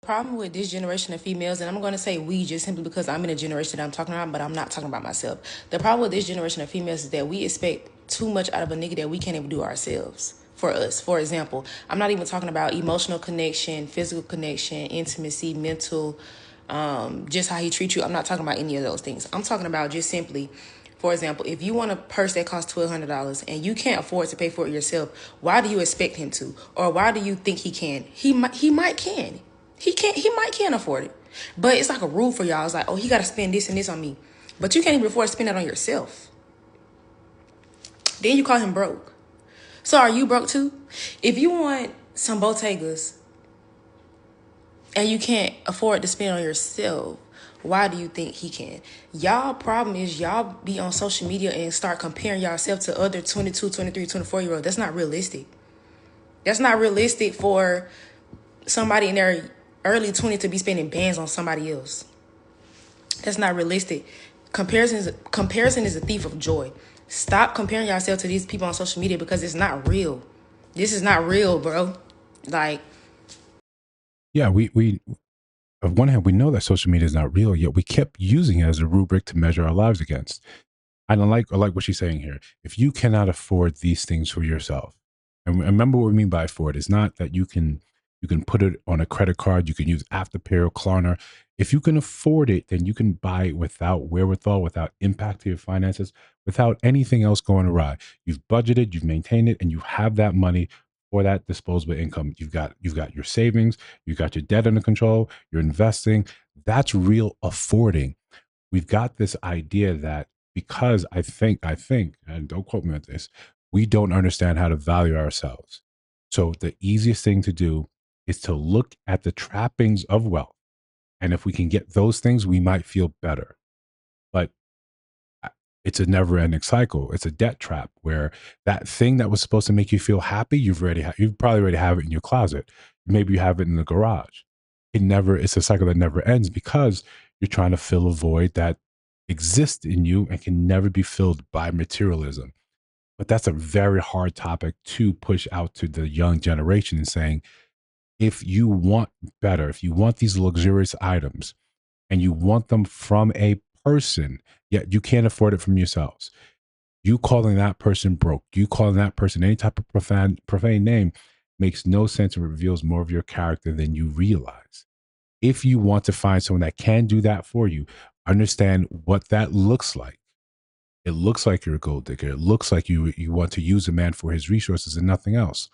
problem with this generation of females, and I'm going to say we just simply because I'm in a generation that I'm talking about, but I'm not talking about myself. The problem with this generation of females is that we expect too much out of a nigga that we can't even do ourselves. For us, for example, I'm not even talking about emotional connection, physical connection, intimacy, mental, just how he treats you. I'm not talking about any of those things. I'm talking about just simply, for example, if you want a purse that costs $1,200 and you can't afford to pay for it yourself, why do you expect him to? Or why do you think he can? He might can. He might can afford it. But it's like a rule for y'all. It's like, oh, he got to spend this and this on me. But you can't even afford to spend that on yourself. Then you call him broke. So are you broke too? If you want some Bottegas and you can't afford to spend on yourself, why do you think he can? Y'all problem is y'all be on social media and start comparing yourself to other 22, 23, 24-year-olds. That's not realistic. That's not realistic for somebody in their early 20s to be spending bands on somebody else. That's not realistic. Comparison is a thief of joy. Stop comparing yourself to these people on social media because it's not real. This is not real, bro. Like, yeah, we on one hand, we know that social media is not real, yet we kept using it as a rubric to measure our lives against. I like what she's saying here. If you cannot afford these things for yourself, and remember what we mean by afford, it's not that you can put it on a credit card, you can use Afterpay or Klarna. If you can afford it, then you can buy it without wherewithal, without impact to your finances, without anything else going awry. You've budgeted, you've maintained it, and you have that money for that disposable income. You've got your savings, you've got your debt under control, you're investing. That's real affording. We've got this idea that because I think, and don't quote me on this, we don't understand how to value ourselves. So the easiest thing to do is to look at the trappings of wealth. And if we can get those things, we might feel better. But it's a never ending cycle. It's a debt trap where that thing that was supposed to make you feel happy, you probably already have it in your closet. Maybe you have it in the garage. It's a cycle that never ends because you're trying to fill a void that exists in you and can never be filled by materialism. But that's a very hard topic to push out to the young generation and saying, if you want better, if you want these luxurious items and you want them from a person, yet you can't afford it from yourselves, you calling that person broke, you calling that person any type of profane name makes no sense and reveals more of your character than you realize. If you want to find someone that can do that for you, understand what that looks like. It looks like you're a gold digger. It looks like you want to use a man for his resources and nothing else.